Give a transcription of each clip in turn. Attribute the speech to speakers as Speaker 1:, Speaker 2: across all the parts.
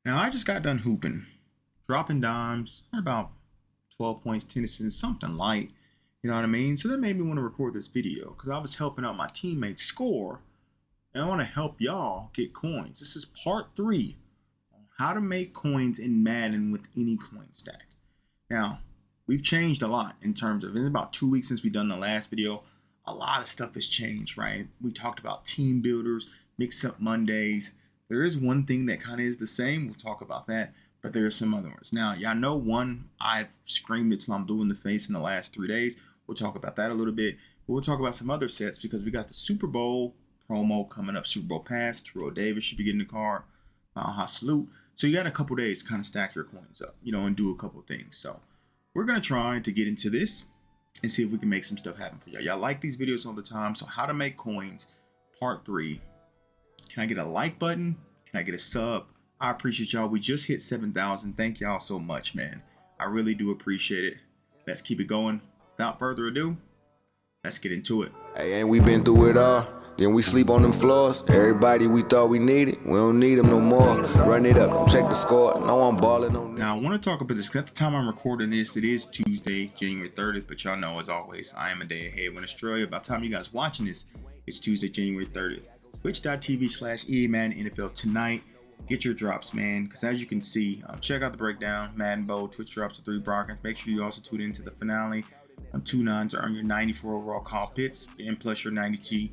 Speaker 1: Now, I just got done hooping, dropping dimes, at about 12 points, 10 assists, something light. You know what I mean? So that made me want to record this video because I was helping out my teammates score, and I want to help y'all get coins. This is part 3 on how to make coins in Madden with any coin stack. Now, we've changed a lot in terms of, it's about 2 weeks since we've done the last video. A lot of stuff has changed, right? We talked about team builders, mix up Mondays. There is one thing that kind of is the same. We'll talk about that, but there are some other ones. Now, y'all know one I've screamed it till I'm blue in the face in the last 3 days. We'll talk about that a little bit, but we'll talk about some other sets because we got the Super Bowl promo coming up, Super Bowl pass. Terrell Davis should be getting the card. Salute. So you got a couple days to kind of stack your coins up, and do a couple things. So we're going to try to get into this and see if we can make some stuff happen for y'all. Y'all like these videos all the time. So how to make coins, part 3. Can I get a like button? Can I get a sub? I appreciate y'all. We just hit 7,000. Thank y'all so much, man. I really do appreciate it. Let's keep it going. Without further ado, let's get into it.
Speaker 2: Hey, ain't we been through it all? Then we sleep on them floors. Everybody we thought we needed, we don't need them no more. Run it up, don't check the score. No, I'm balling on.
Speaker 1: Now, I want to talk about this because at the time I'm recording this, it is Tuesday, January 30th. But y'all know, as always, I am a day ahead when Australia. By the time you guys watching this, it's Tuesday, January 30th. Twitch.tv/EA Madden NFL tonight. Get your drops, man, because as you can see, check out the breakdown. Madden Bowl, Twitch drops to 3 broadcasts. Make sure you also tune into the finale on 2-9 to earn your 94 overall Kyle Pitts and plus your 92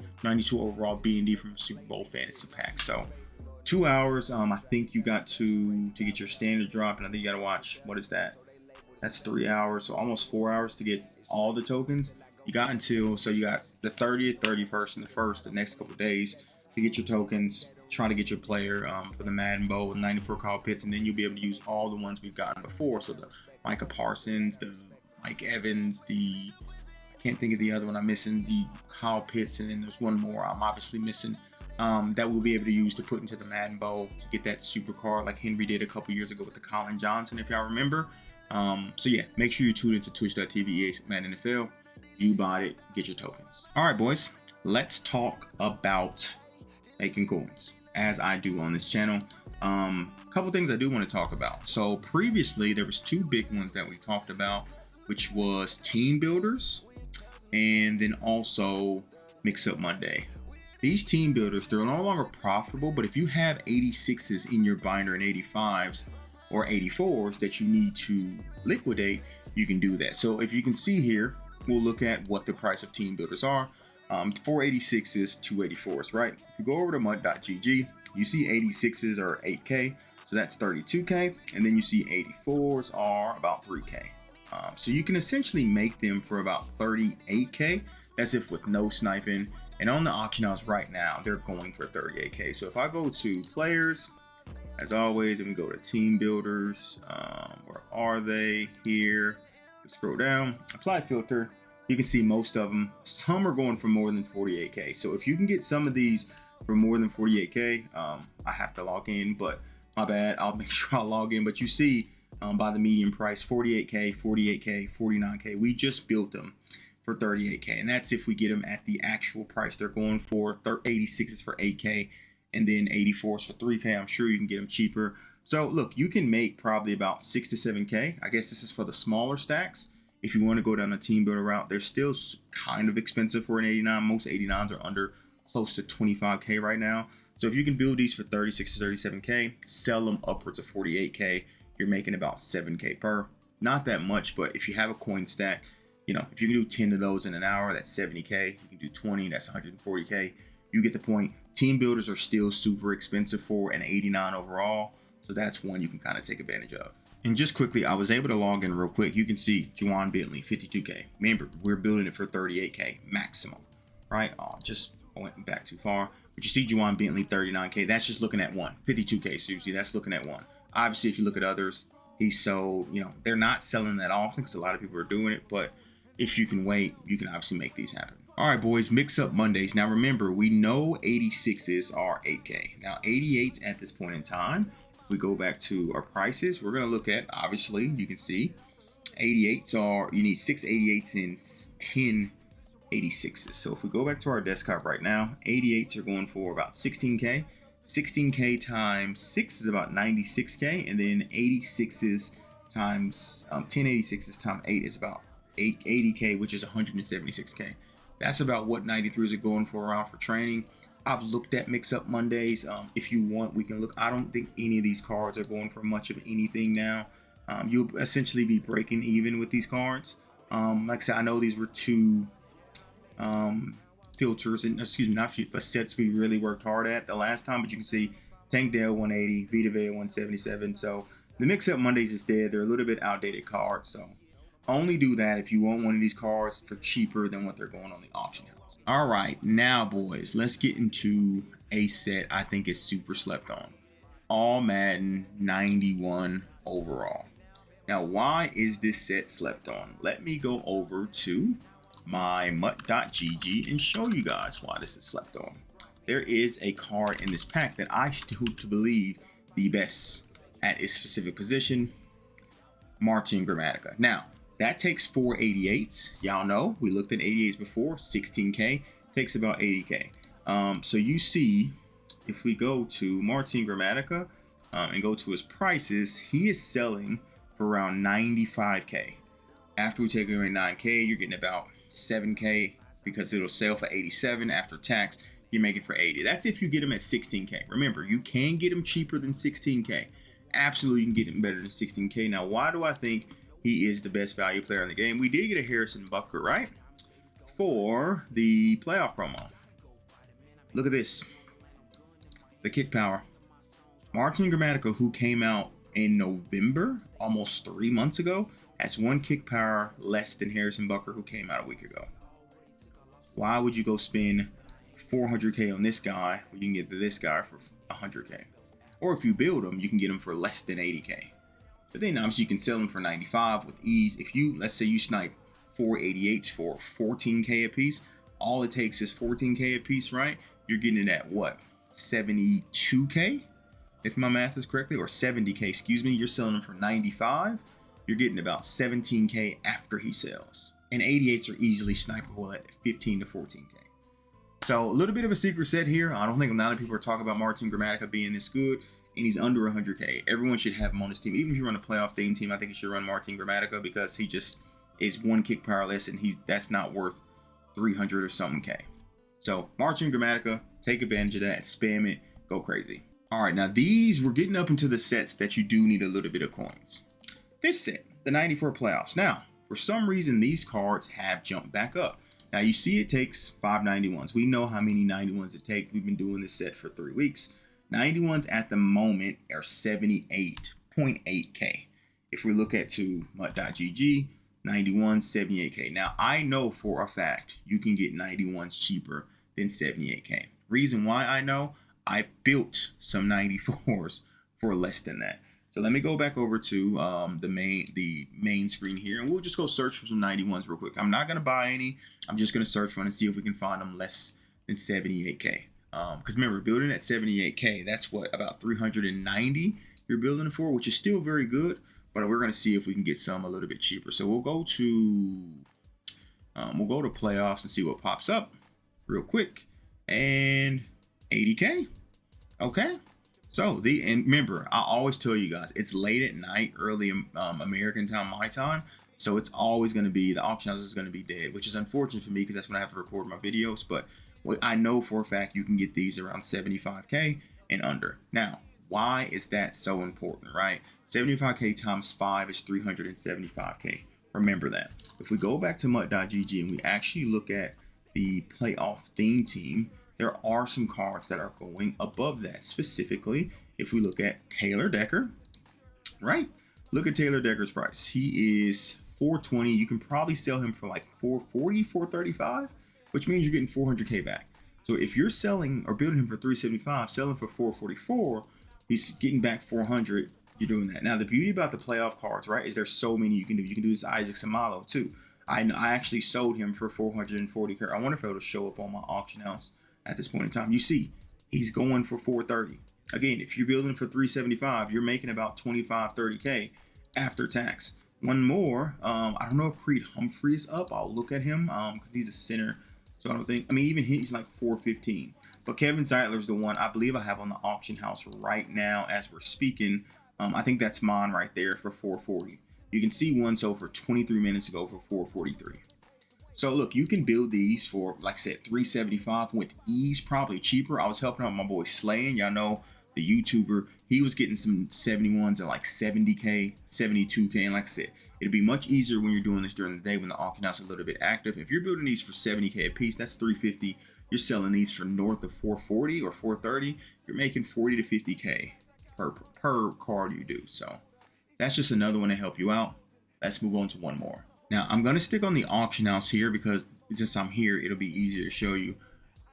Speaker 1: overall B&D from Super Bowl fantasy pack. So 2 hours. I think you got to get your standard drop, and I think you got to watch, what is that? That's 3 hours, so almost 4 hours to get all the tokens. You got until, so you got the 30th, 31st, and the 1st, the next couple days to get your tokens. Try to get your player for the Madden Bowl with 94 Kyle Pitts, and then you'll be able to use all the ones we've gotten before. So the Micah Parsons, the Mike Evans, I can't think of the other one I'm missing, the Kyle Pitts, and then there's one more I'm obviously missing that we'll be able to use to put into the Madden Bowl to get that super card like Henry did a couple years ago with the Colin Johnson, if y'all remember. So yeah, make sure you tune into Twitch.tv EA Madden NFL. You bought it, get your tokens. All right, boys, let's talk about making coins, as I do on this channel. Couple things I do want to talk about. So previously there was 2 big ones that we talked about, which was team builders and then also mix up Monday. These team builders, they're no longer profitable, but if you have 86s in your binder and 85s or 84s that you need to liquidate, you can do that. So if you can see here, we'll look at what the price of team builders are. 486s, 284s, right? If you go over to mud.gg, you see 86s are 8K, so that's 32K, and then you see 84s are about 3K. So you can essentially make them for about 38K, as if with no sniping. And on the auction house right now, they're going for 38K. So if I go to players, as always, and we go to team builders, where are they? Here, scroll down, apply filter. You can see most of them. Some are going for more than 48K. So if you can get some of these for more than 48K, I have to log in, but my bad. I'll make sure I log in. But you see by the median price, 48K, 48K, 49K. We just built them for 38K. And that's if we get them at the actual price they're going for. 86 is for 8K and then 84s for 3K. I'm sure you can get them cheaper. So look, you can make probably about 6 to 7K. I guess this is for the smaller stacks. If you want to go down a team builder route, they're still kind of expensive for an 89. Most 89s are under close to 25K right now. So if you can build these for 36 to 37K, sell them upwards of 48K, you're making about 7K per. Not that much, but if you have a coin stack, if you can do 10 of those in an hour, that's 70K. You can do 20, that's 140K. You get the point. Team builders are still super expensive for an 89 overall. So that's one you can kind of take advantage of. And just quickly, I was able to log in real quick. You can see Juwan Bentley, 52K. Remember, we're building it for 38K maximum, right? Just went back too far. But you see Juwan Bentley, 39K. That's just looking at one. 52K, so you see that's looking at one. Obviously, if you look at others, he's sold, they're not selling that often because a lot of people are doing it. But if you can wait, you can obviously make these happen. All right, boys, mix up Mondays. Now, remember, we know 86s are 8K. Now, 88s at this point in time, if we go back to our prices, we're going to look at, obviously, you can see 88s are, you need 6 88s and 10 86s. So if we go back to our desktop right now, 88s are going for about 16K. 16K times 6 is about 96K, and then 86s times 1086s times 8 is about 80K, which is 176K. That's about what 93s are going for around for training. I've looked at Mix-Up Mondays. If you want, we can look. I don't think any of these cards are going for much of anything now. You'll essentially be breaking even with these cards. Like I said, I know these were two filters, and excuse me, not but sets we really worked hard at the last time. But you can see Tank Dale 180, Vita Vea 177. So the Mix-Up Mondays is dead. They're a little bit outdated cards. So only do that if you want one of these cards for cheaper than what they're going on the auction house. All right, now boys, let's get into a set I think is super slept on. All Madden 91 overall. Now, why is this set slept on? Let me go over to my mutt.gg and show you guys why this is slept on. There is a card in this pack that I still to believe the best at its specific position, Martin Gramatica. Now, that takes 4 88s. Y'all know, we looked at 88s before, 16K, takes about 80K. So you see, if we go to Martin Gramatica and go to his prices, he is selling for around 95K. After we take away 9K, you're getting about 7K because it'll sell for 87. After tax, you're making for 80. That's if you get him at 16K. Remember, you can get him cheaper than 16K. Absolutely, you can get him better than 16K. Now, why do I think he is the best value player in the game? We did get a Harrison Butker, right? For the playoff promo. Look at this. The kick power. Martin Gramatica, who came out in November, almost 3 months ago, has one kick power less than Harrison Butker, who came out a week ago. Why would you go spend 400K on this guy when you can get this guy for 100K? Or if you build him, you can get him for less than 80K. But then obviously you can sell them for 95 with ease. If you, let's say you snipe 4 88s for 14K a piece, all it takes is 14K a piece, right? You're getting it at what? 72K, if my math is correctly, or 70K, excuse me. You're selling them for 95. You're getting about 17K after he sells. And 88s are easily snipeable at 15 to 14K. So a little bit of a secret set here. I don't think a lot of people are talking about Martin Gramatica being this good, and he's under 100K. Everyone should have him on this team. Even if you run a playoff theme team, I think you should run Martin Gramatica because he just is one kick power less, and that's not worth 300 or something K. So Martin Gramatica, take advantage of that, spam it, go crazy. All right, now we're getting up into the sets that you do need a little bit of coins. This set, the 94 playoffs. Now, for some reason, these cards have jumped back up. Now, you see it takes 5 91s. We know how many 91s it takes. We've been doing this set for 3 weeks. 91s at the moment are 78.8K. If we look at to mutt.gg, 91, 78K. Now, I know for a fact you can get 91s cheaper than 78K. Reason why I know, I've built some 94s for less than that. So let me go back over to the main screen here, and we'll just go search for some 91s real quick. I'm not going to buy any. I'm just going to search for them and see if we can find them less than 78K. Because remember, building at 78K, that's what, about 390 you're building for, which is still very good. But we're going to see if we can get some a little bit cheaper. So we'll go to playoffs and see what pops up real quick. And 80K. Okay. So and remember, I always tell you guys, it's late at night, early American time, my time. So it's always going to be, the auction house is going to be dead, which is unfortunate for me because that's when I have to record my videos. But I know for a fact you can get these around 75K and under. Now, why is that so important, right? 75K times 5 is 375K. Remember that. If we go back to mutt.gg and we actually look at the playoff theme team, there are some cards that are going above that. Specifically, if we look at Taylor Decker, right? Look at Taylor Decker's price. He is 420. You can probably sell him for like 440, 435, which means you're getting 400K back. So if you're selling or building him for 375, selling for 444, he's getting back 400. You're doing that. Now, the beauty about the playoff cards, right, is there's so many you can do. You can do this Isaac Samalo too. I actually sold him for 440K. I wonder if it'll show up on my auction house at this point in time. You see, he's going for 430. Again, if you're building for 375, you're making about 25, 30K after tax. One more, I don't know if Creed Humphrey is up. I'll look at him because he's a center. So I don't think, I mean, even he's like 415. But Kevin Zeitler's the one I believe I have on the auction house right now as we're speaking. I think that's mine right there for 440. You can see one sold for 23 minutes ago for 443. So look, you can build these for, like I said, 375 with ease, probably cheaper. I was helping out my boy Slayin. Y'all know the YouTuber. He was getting some 71s at like 70K, 72K. And like I said, it'd be much easier when you're doing this during the day when the auction house is a little bit active. If you're building these for 70K a piece, that's 350. You're selling these for north of 440 or 430. You're making 40 to 50K per card you do. So that's just another one to help you out. Let's move on to one more. Now, I'm going to stick on the auction house here because since I'm here, it'll be easier to show you.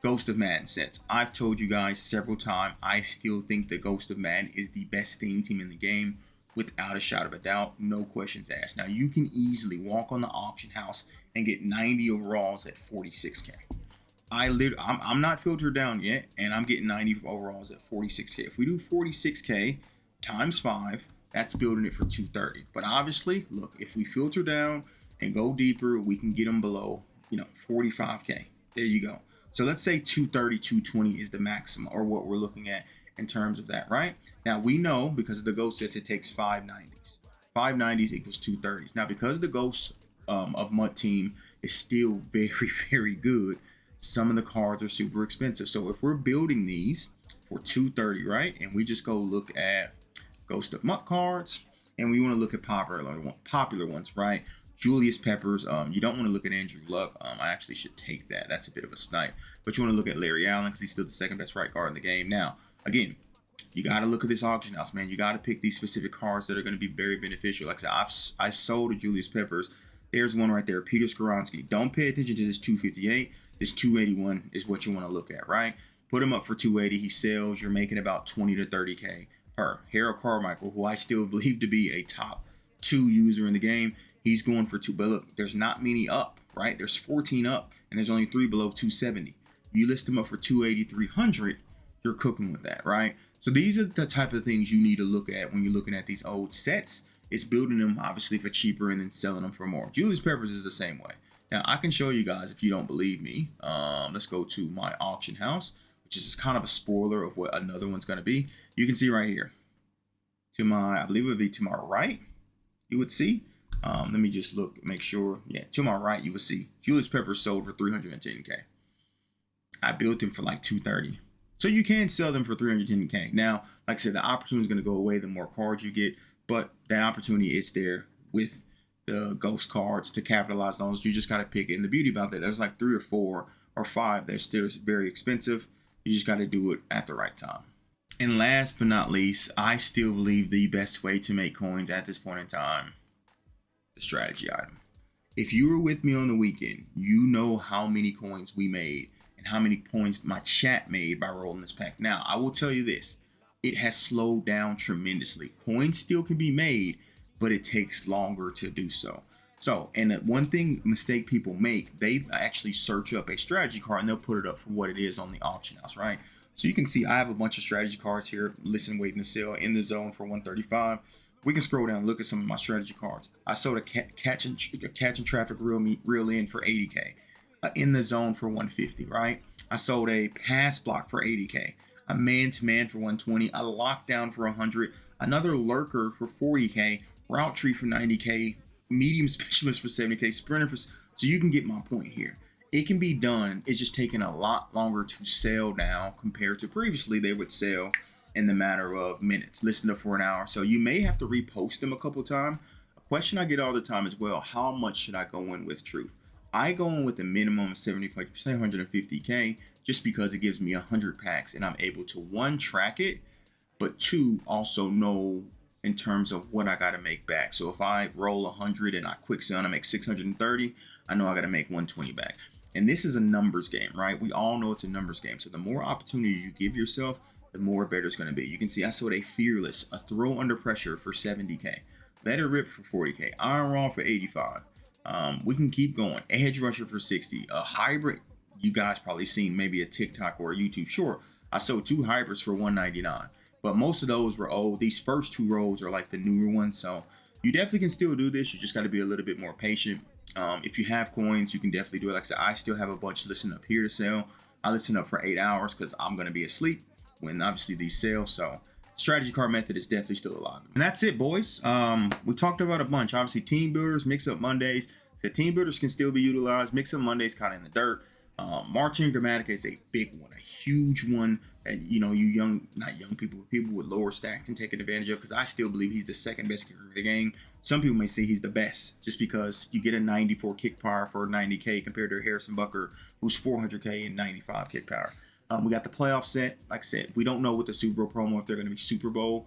Speaker 1: Ghost of Madden sets. I've told you guys several times, I still think the Ghost of Madden is the best theme team in the game without a shadow of a doubt. No questions asked. Now, you can easily walk on the auction house and get 90 overalls at 46K. I'm not filtered down yet, and I'm getting 90 overalls at 46K. If we do 46K times 5, that's building it for 230. But obviously, look, if we filter down and go deeper, we can get them below, 45K. There you go. So let's say 230, 220 is the maximum, or what we're looking at in terms of that, right? Now, we know because of the ghost sets, it takes 590s. 590s equals 230s. Now, because the ghost of Mud Team is still very, very good, some of the cards are super expensive. So if we're building these for 230, right, and we just go look at Ghost of Mutt cards, and we want to look at popular ones, right? Julius Peppers. You don't want to look at Andrew Luck. I actually should take that. That's a bit of a snipe. But you want to look at Larry Allen because he's still the second best right guard in the game. Now, again, you got to look at this auction house, man. You got to pick these specific cards that are going to be very beneficial. Like I said, I sold a Julius Peppers. There's one right there, Peter Skoronski. Don't pay attention to this 258. This 281 is what you want to look at, right? Put him up for 280. He sells. You're making about 20 to 30K per. Harold Carmichael, who I still believe to be a top 2 user in the game, he's going for 2. But look, there's not many up, right? There's 14 up, and there's only 3 below 270. You list them up for 280, 300, you're cooking with that, right? So these are the type of things you need to look at when you're looking at these old sets. It's building them, obviously, for cheaper and then selling them for more. Julius Peppers is the same way. Now, I can show you guys if you don't believe me. Let's go to my auction house, which is kind of a spoiler of what another one's going to be. You can see right here. To my, I believe it would be to my right, you would see. Let me just look, make sure. Yeah, to my right, you would see Julius Peppers sold for 310K. I built them for like 230. So you can sell them for 310K. Now, like I said, the opportunity is going to go away the more cards you get, but that opportunity is there with the ghost cards to capitalize on those. You just got to pick it. And the beauty about that, there's like 3 or 4 or 5 that's still very expensive. You just got to do it at the right time. And last but not least, I still believe the best way to make coins at this point in time, the strategy item. If you were with me on the weekend, you know how many coins we made and how many coins my chat made by rolling this pack. Now, I will tell you this, it has slowed down tremendously. Coins still can be made, but it takes longer to do so. So, and one mistake people make, they actually search up a strategy card and they'll put it up for what it is on the auction house, right? So you can see I have a bunch of strategy cards here, listen, waiting to sell in the zone for 135. We can scroll down and look at some of my strategy cards. I sold a catch and traffic reel in for 80K. In the zone for 150, right? I sold a pass block for 80K. A man-to-man for 120. A lockdown for 100. Another lurker for 40K. Route tree for 90K. Medium specialist for 70K. Sprinter for... So you can get my point here. It can be done. It's just taking a lot longer to sell now compared to previously. They would sell in the matter of minutes, listing up for an hour. So you may have to repost them a couple times. A question I get all the time as well, how much should I go in with truth? I go in with a minimum of 150K just because it gives me 100 packs and I'm able to 1, track it, but 2, also know in terms of what I got to make back. So if I roll 100 and I quick sell and I make 630, I know I got to make 120 back. And this is a numbers game, right? We all know it's a numbers game. So the more opportunities you give yourself, the more better it's going to be. You can see I sold a Fearless, a throw under pressure for 70K. Let it rip for 40K. Iron Raw for 85. We can keep going. Edge Rusher for 60. A hybrid, you guys probably seen maybe a TikTok or a YouTube. Sure, I sold 2 hybrids for 199. But most of those were old. These first 2 rows are like the newer ones. So you definitely can still do this. You just got to be a little bit more patient. If you have coins, you can definitely do it. Like I said, I still have a bunch listed up here to sell. I listen up for 8 hours because I'm going to be asleep when obviously these sell. So strategy card method is definitely still alive. And that's it, boys. We talked about a bunch. Obviously, team builders, mix up Mondays. So team builders can still be utilized. Mix up Mondays kind of in the dirt. Marching Grammatica is a big one, a huge one. And you know, not young people, but people with lower stacks can take advantage of, because I still believe he's the second best kicker in the game. Some people may say he's the best just because you get a 94 kick power for 90K compared to Harrison Butker, who's 400K and 95 kick power. We got the playoff set. Like I said, we don't know with the Super Bowl promo if they're going to be Super Bowl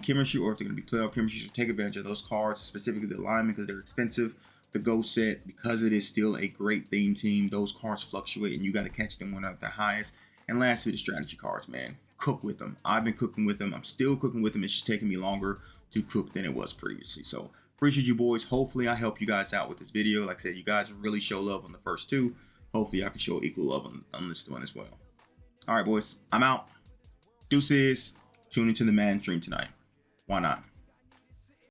Speaker 1: chemistry or if they're going to be playoff chemistry. So take advantage of those cards, specifically the linemen, because they're expensive. The Go set, because it is still a great theme team, those cards fluctuate and you got to catch them when they're at the highest. And lastly, the strategy cards, man. Cook with them. I've been cooking with them. I'm still cooking with them. It's just taking me longer to cook than it was previously. So appreciate you, boys. Hopefully I help you guys out with this video. Like I said, you guys really show love on the first two. Hopefully I can show equal love on this one as well. All right, boys. I'm out. Deuces. Tune into the Madden stream tonight. Why not?